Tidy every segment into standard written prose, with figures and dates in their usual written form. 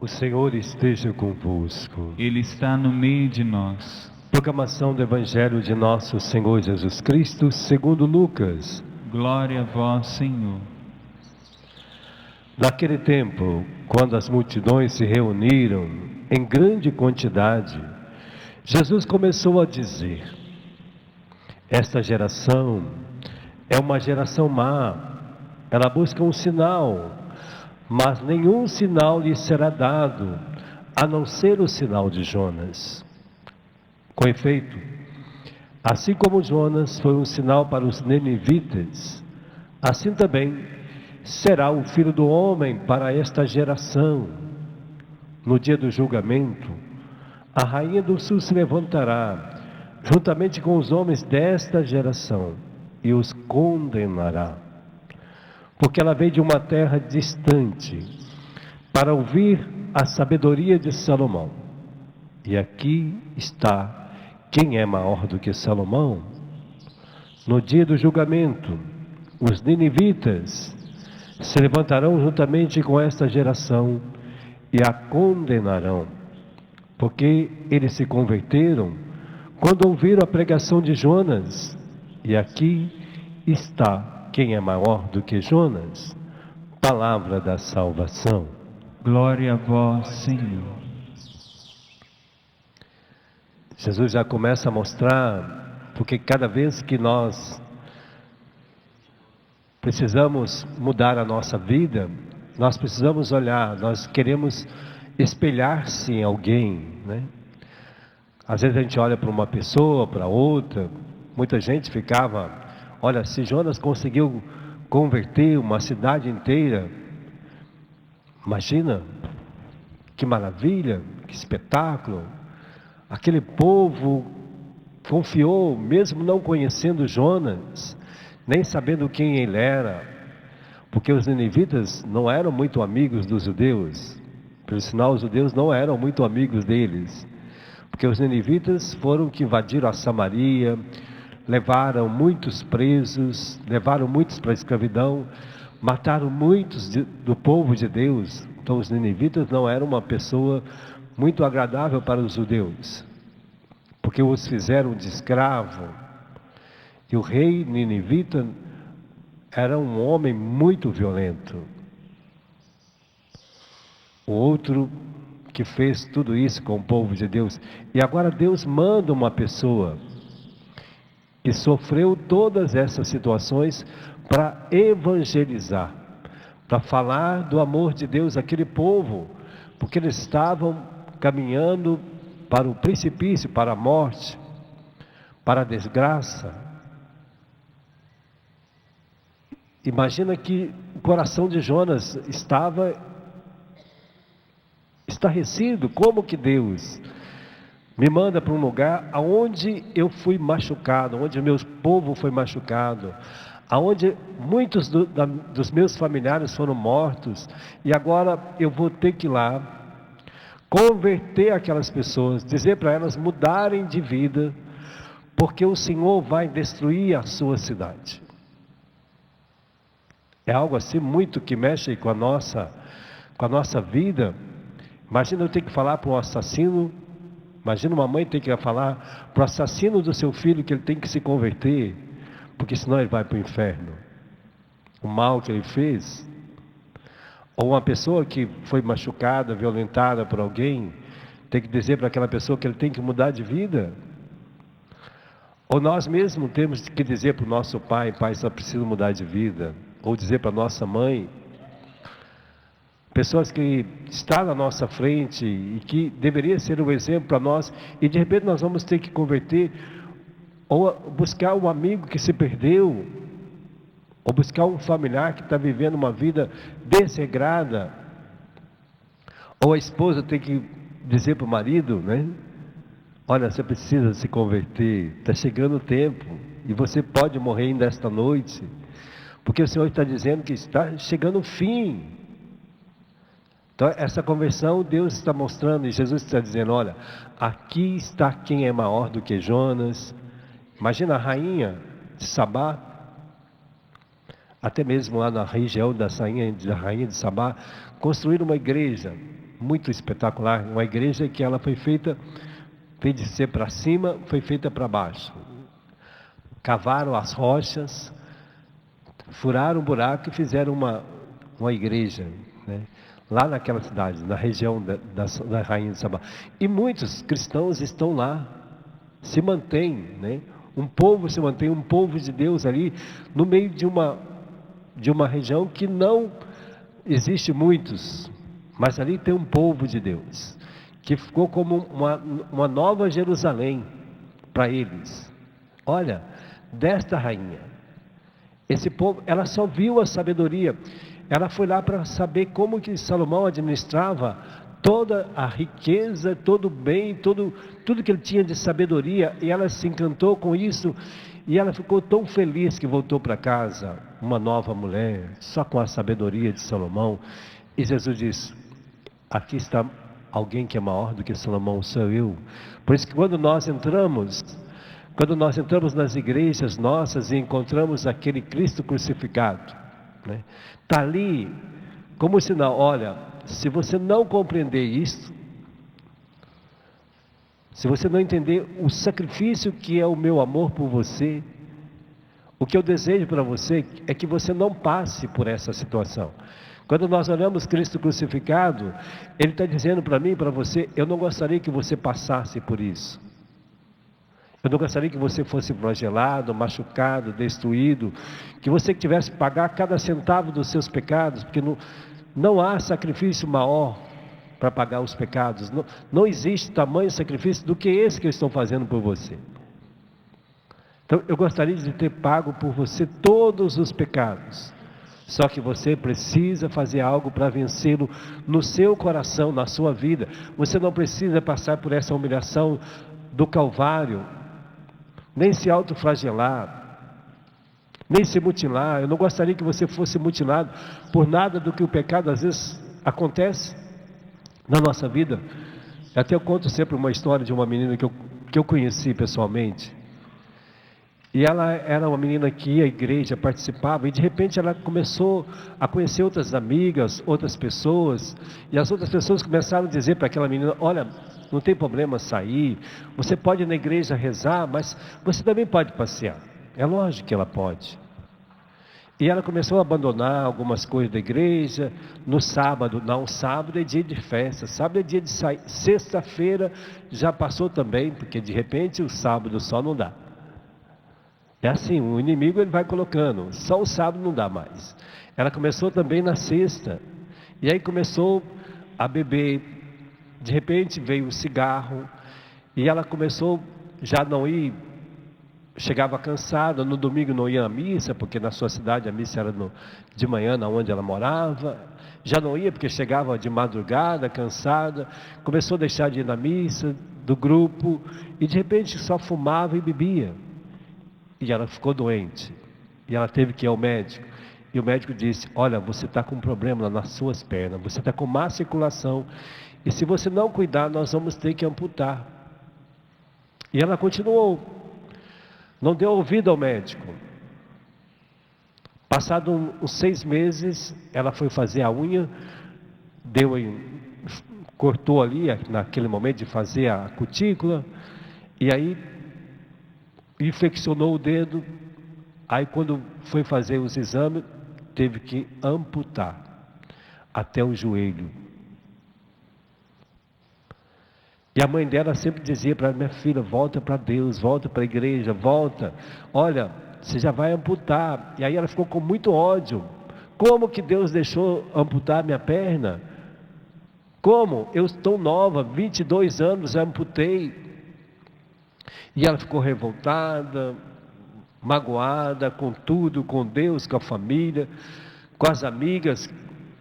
O Senhor esteja convosco. Ele está no meio de nós. Proclamação do Evangelho de nosso Senhor Jesus Cristo, segundo Lucas. Glória a vós, Senhor. Naquele tempo, quando as multidões se reuniram em grande quantidade, Jesus começou a dizer: esta geração é uma geração má, ela busca um sinal, mas nenhum sinal lhe será dado, a não ser o sinal de Jonas. Com efeito, assim como Jonas foi um sinal para os ninivitas, assim também será o Filho do Homem para esta geração. No dia do julgamento, a rainha do sul se levantará, juntamente com os homens desta geração, e os condenará. Porque ela veio de uma terra distante, para ouvir a sabedoria de Salomão. E aqui está quem é maior do que Salomão. No dia do julgamento, os ninivitas se levantarão juntamente com esta geração e a condenarão, porque eles se converteram quando ouviram a pregação de Jonas. E aqui está quem é maior do que Jonas. Palavra da salvação. Glória a vós, Senhor. Jesus já começa a mostrar, porque cada vez que nós precisamos mudar a nossa vida, nós precisamos olhar, nós queremos espelhar-se em alguém, né? Às vezes a gente olha para uma pessoa, para outra. Muita gente ficava: olha, se Jonas conseguiu converter uma cidade inteira, imagina, que maravilha, que espetáculo. Aquele povo confiou, mesmo não conhecendo Jonas, nem sabendo quem ele era, porque os ninivitas não eram muito amigos dos judeus. Por sinal, os judeus não eram muito amigos deles, porque os ninivitas foram que invadiram a Samaria, levaram muitos presos, levaram muitos para a escravidão, mataram muitos do povo de Deus. Então os ninivitas não eram uma pessoa muito agradável para os judeus, porque os fizeram de escravo. E o rei ninivita era um homem muito violento. O outro que fez tudo isso com o povo de Deus. E agora Deus manda uma pessoa que sofreu todas essas situações para evangelizar, para falar do amor de Deus àquele povo, porque eles estavam caminhando para o precipício, para a morte, para a desgraça. Imagina que o coração de Jonas estava estarrecido. Como que Deus me manda para um lugar aonde eu fui machucado, onde meu povo foi machucado, aonde muitos dos meus familiares foram mortos, e agora eu vou ter que ir lá converter aquelas pessoas, dizer para elas mudarem de vida, porque o Senhor vai destruir a sua cidade. É algo assim muito que mexe com a nossa vida. Imagina eu ter que falar para um assassino, imagina uma mãe ter que falar para o assassino do seu filho que ele tem que se converter, porque senão ele vai para o inferno. O mal que ele fez. Ou uma pessoa que foi machucada, violentada por alguém, tem que dizer para aquela pessoa que ele tem que mudar de vida. Ou nós mesmos temos que dizer para o nosso pai: pai, só preciso mudar de vida. Ou dizer para a nossa mãe. Pessoas que estão na nossa frente e que deveria ser um exemplo para nós, e de repente nós vamos ter que converter, ou buscar um amigo que se perdeu, ou buscar um familiar que está vivendo uma vida desregrada, ou a esposa tem que dizer para o marido, né? Olha, você precisa se converter, está chegando o tempo, e você pode morrer ainda esta noite, porque o Senhor está dizendo que está chegando o fim. Então essa conversão Deus está mostrando, e Jesus está dizendo: olha, aqui está quem é maior do que Jonas. Imagina a rainha de Sabá, até mesmo lá na região da rainha de Sabá, construir uma igreja muito espetacular, uma igreja que ela foi feita, em vez de ser para cima, foi feita para baixo. Cavaram as rochas, furaram um buraco e fizeram uma igreja, né? Lá naquela cidade, na região da Rainha de Sabá. E muitos cristãos estão lá, se mantêm, né? Um povo se mantém, um povo de Deus ali, no meio de uma região que não existe muitos, mas ali tem um povo de Deus, que ficou como uma nova Jerusalém para eles. Olha, desta rainha, esse povo, ela só viu a sabedoria, ela foi lá para saber como que Salomão administrava toda a riqueza, todo o bem, tudo que ele tinha de sabedoria, e ela se encantou com isso, e ela ficou tão feliz que voltou para casa, uma nova mulher, só com a sabedoria de Salomão. E Jesus disse: aqui está alguém que é maior do que Salomão, sou eu. Por isso que quando nós entramos nas igrejas nossas e encontramos aquele Cristo crucificado, né? Está ali como sinal. Olha, se você não compreender isto, se você não entender o sacrifício que é o meu amor por você, o que eu desejo para você é que você não passe por essa situação. Quando nós olhamos Cristo crucificado, Ele está dizendo para mim e para você: eu não gostaria que você passasse por isso. Eu não gostaria que você fosse flagelado, machucado, destruído, que você tivesse que pagar cada centavo dos seus pecados, porque não há sacrifício maior para pagar os pecados. Não existe tamanho sacrifício do que esse que eu estou fazendo por você. Então eu gostaria de ter pago por você todos os pecados, só que você precisa fazer algo para vencê-lo no seu coração, na sua vida. Você não precisa passar por essa humilhação do Calvário, nem se autoflagelar, nem se mutilar. Eu não gostaria que você fosse mutilado por nada do que o pecado às vezes acontece na nossa vida. Até eu conto sempre uma história de uma menina que eu conheci pessoalmente. E ela era uma menina que ia à igreja, participava, e de repente ela começou a conhecer outras amigas, outras pessoas, e as outras pessoas começaram a dizer para aquela menina: olha, não tem problema sair, você pode ir na igreja rezar, mas você também pode passear. É lógico que ela pode. E ela começou a abandonar algumas coisas da igreja. No sábado, não, sábado é dia de festa, sábado é dia de sair, sexta-feira já passou também, porque de repente o sábado só não dá. É assim, o inimigo ele vai colocando, só o sábado não dá mais. Ela começou também na sexta, e aí começou a beber. De repente veio o cigarro, e ela começou já não ir, chegava cansada, no domingo não ia à missa, porque na sua cidade a missa era de manhã, onde ela morava, já não ia porque chegava de madrugada, cansada, começou a deixar de ir na missa, do grupo, e de repente só fumava e bebia, e ela ficou doente, e ela teve que ir ao médico, e o médico disse: olha, você está com um problema nas suas pernas, você está com má circulação, e se você não cuidar, nós vamos ter que amputar. E ela continuou, não deu ouvido ao médico. Passado uns 6 meses, ela foi fazer a unha, cortou ali, naquele momento de fazer a cutícula, e aí infeccionou o dedo. Aí quando foi fazer os exames, teve que amputar até o joelho. E a mãe dela sempre dizia para ela: minha filha, volta para Deus, volta para a igreja, volta, olha, você já vai amputar. E aí ela ficou com muito ódio: como que Deus deixou amputar minha perna? Como? Eu estou nova, 22 anos, já amputei. E ela ficou revoltada, magoada com tudo, com Deus, com a família, com as amigas.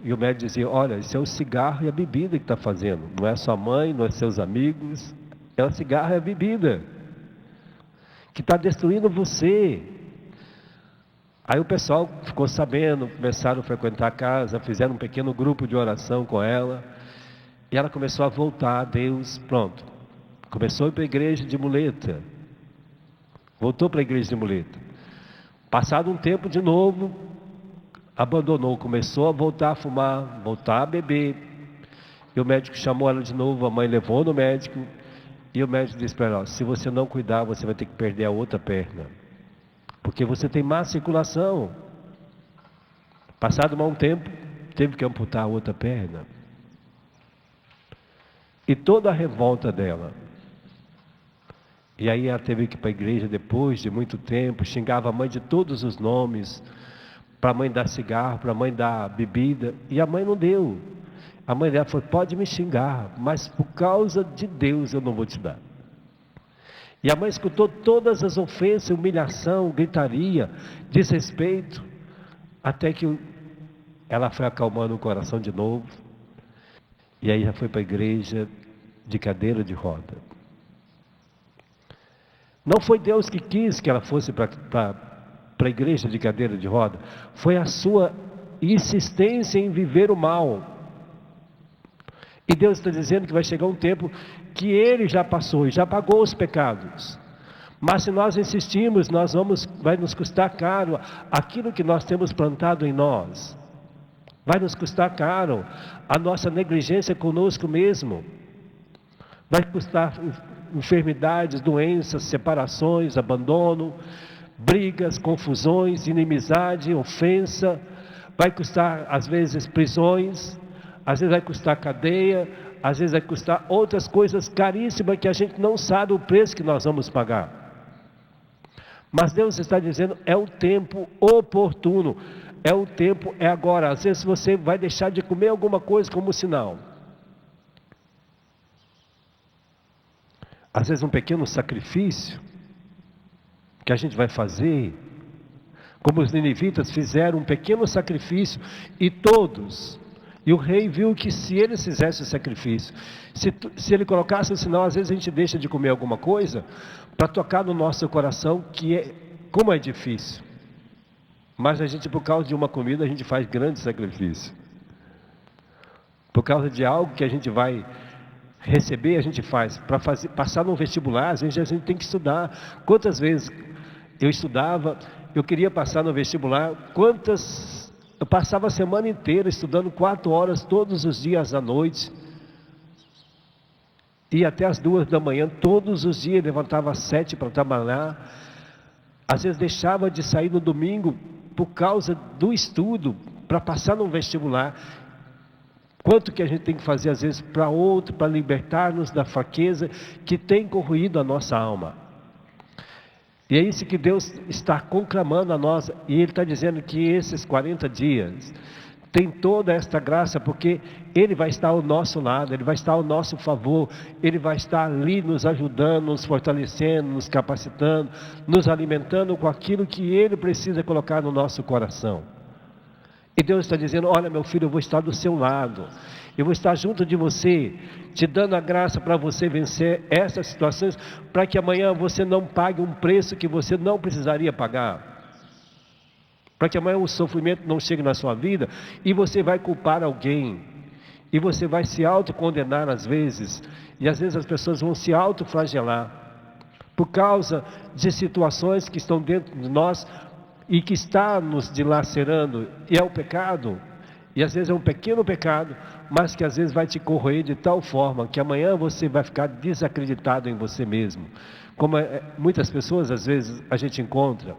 E o médico dizia: olha, isso é o cigarro e a bebida que está fazendo, não é sua mãe, não é seus amigos, é o cigarro e a bebida que está destruindo você. Aí o pessoal ficou sabendo, começaram a frequentar a casa, fizeram um pequeno grupo de oração com ela, e ela começou a voltar a Deus. Pronto, começou a ir para a igreja de muleta, voltou para a igreja de muleta. Passado um tempo de novo, abandonou, começou a voltar a fumar, voltar a beber. E o médico chamou ela de novo, a mãe levou no médico, e o médico disse para ela: se você não cuidar, você vai ter que perder a outra perna, porque você tem má circulação. Passado um tempo, teve que amputar a outra perna. E toda a revolta dela. E aí ela teve que ir para a igreja depois de muito tempo, xingava a mãe de todos os nomes, para a mãe dar cigarro, para a mãe dar bebida, e a mãe não deu. A mãe dela falou: pode me xingar, mas por causa de Deus eu não vou te dar. E a mãe escutou todas as ofensas, humilhação, gritaria, desrespeito, até que ela foi acalmando o coração de novo, e aí já foi para a igreja de cadeira de roda. Não foi Deus que quis que ela fosse para a igreja de cadeira de roda, foi a sua insistência em viver o mal. E Deus está dizendo que vai chegar um tempo que Ele já passou e já pagou os pecados. Mas se nós insistirmos, vai nos custar caro aquilo que nós temos plantado em nós. Vai nos custar caro a nossa negligência conosco mesmo. Vai custar enfermidades, doenças, separações, abandono, brigas, confusões, inimizade, ofensa. Vai custar às vezes prisões, às vezes vai custar cadeia, às vezes vai custar outras coisas caríssimas que a gente não sabe o preço que nós vamos pagar. Mas Deus está dizendo: é o tempo oportuno, é o tempo, é agora. Às vezes você vai deixar de comer alguma coisa como sinal. Às vezes um pequeno sacrifício que a gente vai fazer, como os ninivitas fizeram um pequeno sacrifício, e o rei viu que se ele fizesse o sacrifício, se ele colocasse um sinal, às vezes a gente deixa de comer alguma coisa, para tocar no nosso coração, como é difícil. Mas a gente, por causa de uma comida, a gente faz grande sacrifício. Por causa de algo que a gente vai receber, a gente faz. Para passar no vestibular, às vezes a gente tem que estudar. Quantas vezes eu estudava, eu queria passar no vestibular, eu passava a semana inteira estudando 4 horas todos os dias à noite, e até as 2 da manhã, todos os dias, levantava às 7 para trabalhar, às vezes deixava de sair no domingo, por causa do estudo, para passar no vestibular. Quanto que a gente tem que fazer às vezes para outro, para libertar-nos da fraqueza que tem corroído a nossa alma. E é isso que Deus está conclamando a nós, e Ele está dizendo que esses 40 dias tem toda esta graça, porque Ele vai estar ao nosso lado, Ele vai estar ao nosso favor, Ele vai estar ali nos ajudando, nos fortalecendo, nos capacitando, nos alimentando com aquilo que Ele precisa colocar no nosso coração. E Deus está dizendo: olha, meu filho, eu vou estar do seu lado, eu vou estar junto de você, te dando a graça para você vencer essas situações, para que amanhã você não pague um preço que você não precisaria pagar, para que amanhã o sofrimento não chegue na sua vida e você vai culpar alguém, e você vai se autocondenar às vezes, e às vezes as pessoas vão se autoflagelar por causa de situações que estão dentro de nós e que está nos dilacerando, e é o pecado. E às vezes é um pequeno pecado, mas que às vezes vai te corroer de tal forma que amanhã você vai ficar desacreditado em você mesmo. Como muitas pessoas às vezes a gente encontra: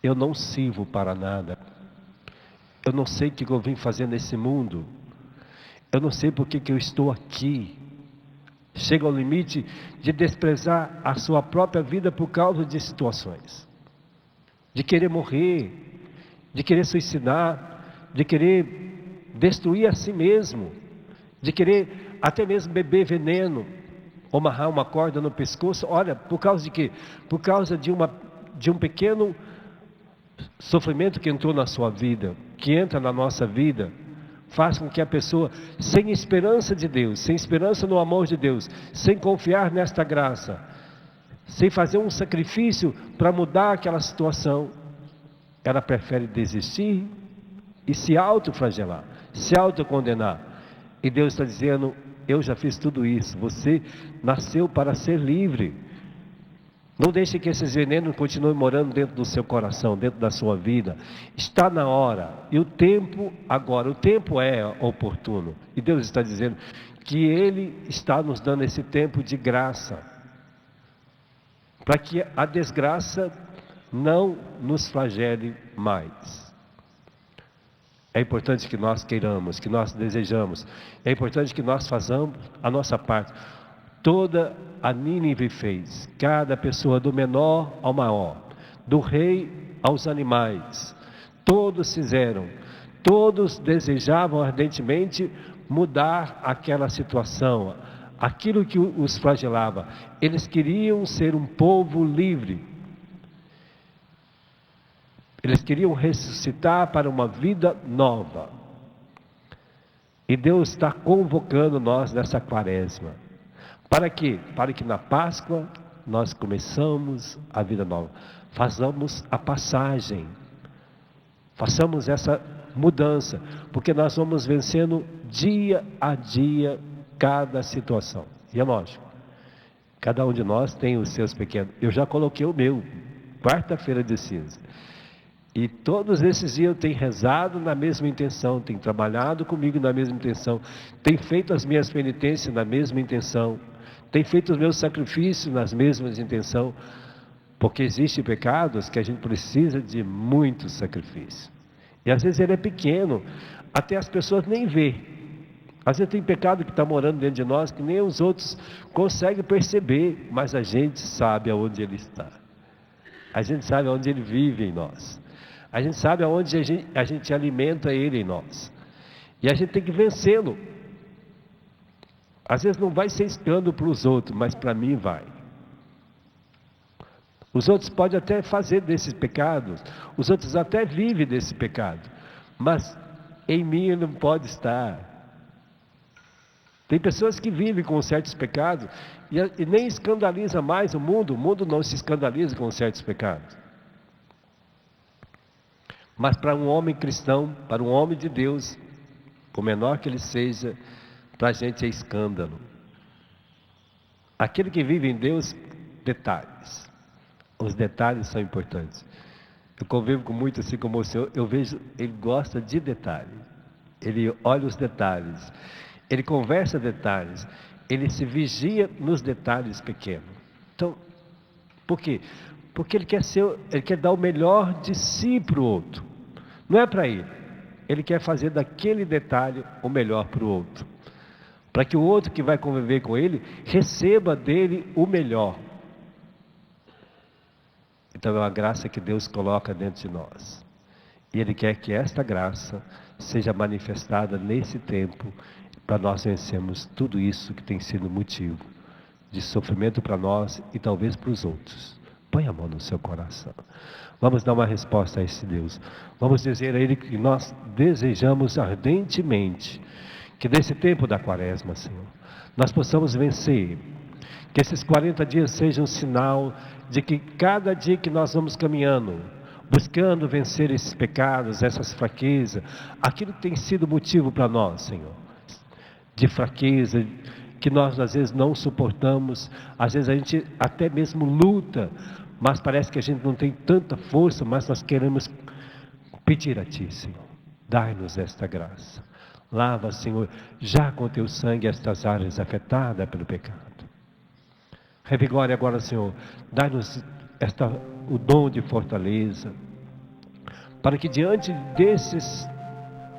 eu não sirvo para nada, eu não sei o que eu vim fazer nesse mundo, eu não sei por que eu estou aqui. Chega ao limite de desprezar a sua própria vida por causa de situações, de querer morrer, de querer suicidar, de querer destruir a si mesmo, de querer até mesmo beber veneno, ou amarrar uma corda no pescoço. Olha, por causa de quê? Por causa de um pequeno sofrimento que entrou na sua vida, que entra na nossa vida, faz com que a pessoa, sem esperança de Deus, sem esperança no amor de Deus, sem confiar nesta graça, sem fazer um sacrifício para mudar aquela situação, ela prefere desistir e se autoflagelar, se autocondenar. E Deus está dizendo: eu já fiz tudo isso, você nasceu para ser livre. Não deixe que esses venenos continuem morando dentro do seu coração, dentro da sua vida. Está na hora. E o tempo agora, o tempo é oportuno. E Deus está dizendo que Ele está nos dando esse tempo de graça, para que a desgraça não nos flagele mais. É importante que nós queiramos, que nós desejamos. É importante que nós façamos a nossa parte. Toda a Nínive fez, cada pessoa, do menor ao maior, do rei aos animais, todos fizeram, todos desejavam ardentemente mudar aquela situação, aquilo que os flagelava. Eles queriam ser um povo livre, eles queriam ressuscitar para uma vida nova. E Deus está convocando nós nessa quaresma. Para quê? Para que na Páscoa nós começamos a vida nova. Façamos a passagem. Façamos essa mudança. Porque nós vamos vencendo dia a dia cada situação. E é lógico, cada um de nós tem os seus pequenos. Eu já coloquei o meu, quarta-feira de cinza. E todos esses dias eu tenho rezado na mesma intenção, tenho trabalhado comigo na mesma intenção, tenho feito as minhas penitências na mesma intenção, tenho feito os meus sacrifícios nas mesmas intenções, porque existem pecados que a gente precisa de muito sacrifício. E às vezes ele é pequeno, até as pessoas nem vê. Às vezes tem pecado que está morando dentro de nós, que nem os outros conseguem perceber, mas a gente sabe aonde ele está. A gente sabe aonde ele vive em nós. A gente sabe aonde a gente alimenta ele em nós. E a gente tem que vencê-lo. Às vezes não vai ser escândalo para os outros, mas para mim vai. Os outros podem até fazer desses pecados, os outros até vivem desse pecado, mas em mim ele não pode estar. Tem pessoas que vivem com certos pecados e nem escandaliza mais o mundo não se escandaliza com certos pecados. Mas para um homem cristão, para um homem de Deus, por menor que ele seja, para a gente é escândalo. Aquele que vive em Deus, detalhes. Os detalhes são importantes. Eu convivo com muito assim como o senhor, eu vejo, ele gosta de detalhes. Ele olha os detalhes. Ele conversa detalhes. Ele se vigia nos detalhes pequenos. Então, por quê? Porque ele quer dar o melhor de si para o outro. Não é para ele. Ele quer fazer daquele detalhe o melhor para o outro. Para que o outro que vai conviver com ele, receba dele o melhor. Então é uma graça que Deus coloca dentro de nós. E Ele quer que esta graça seja manifestada nesse tempo, para nós vencermos tudo isso que tem sido motivo de sofrimento para nós e talvez para os outros. Põe a mão no seu coração. Vamos dar uma resposta a esse Deus. Vamos dizer a Ele que nós desejamos ardentemente que nesse tempo da quaresma, Senhor, nós possamos vencer. Que esses 40 dias sejam um sinal de que cada dia que nós vamos caminhando, buscando vencer esses pecados, essas fraquezas, aquilo que tem sido motivo para nós, Senhor, de fraqueza, que nós às vezes não suportamos, às vezes a gente até mesmo luta, mas parece que a gente não tem tanta força, mas nós queremos pedir a Ti, Senhor, dai-nos esta graça. Lava, Senhor, já com Teu sangue estas áreas afetadas pelo pecado. Revigore agora, Senhor, dai-nos o dom de fortaleza, para que diante desses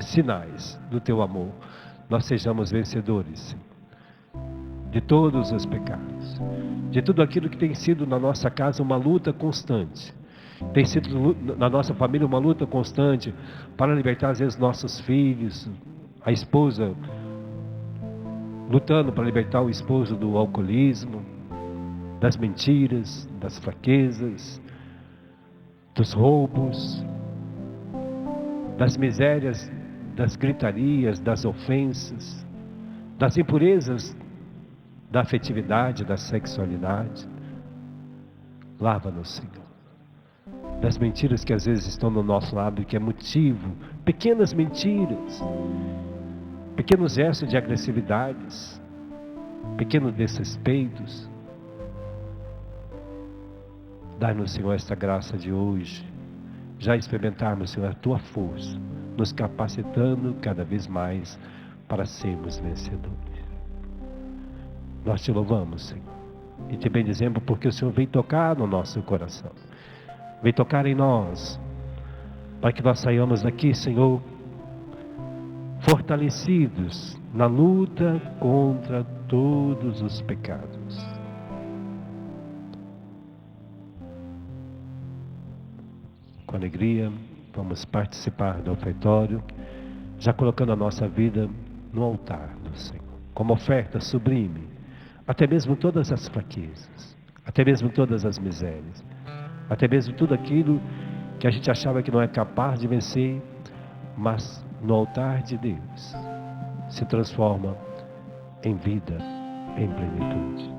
sinais do Teu amor, nós sejamos vencedores, Senhor, de todos os pecados, de tudo aquilo que tem sido na nossa casa uma luta constante, tem sido na nossa família uma luta constante, para libertar às vezes nossos filhos, a esposa, lutando para libertar o esposo do alcoolismo, das mentiras, das fraquezas, dos roubos, das misérias, das gritarias, das ofensas, das impurezas, da afetividade, da sexualidade. Lava-nos, Senhor, das mentiras que às vezes estão no nosso lábio, que é motivo, pequenas mentiras, pequenos gestos de agressividades, pequenos desrespeitos. Dá-nos, Senhor, esta graça de hoje, já experimentarmos, Senhor, a Tua força, nos capacitando cada vez mais para sermos vencedores. Nós Te louvamos, Senhor, e Te bendizemos porque o Senhor vem tocar no nosso coração, vem tocar em nós, para que nós saiamos daqui, Senhor, fortalecidos na luta contra todos os pecados. Com alegria, vamos participar do ofertório, já colocando a nossa vida no altar do Senhor, como oferta sublime, até mesmo todas as fraquezas, até mesmo todas as misérias, até mesmo tudo aquilo que a gente achava que não é capaz de vencer, mas no altar de Deus se transforma em vida, em plenitude.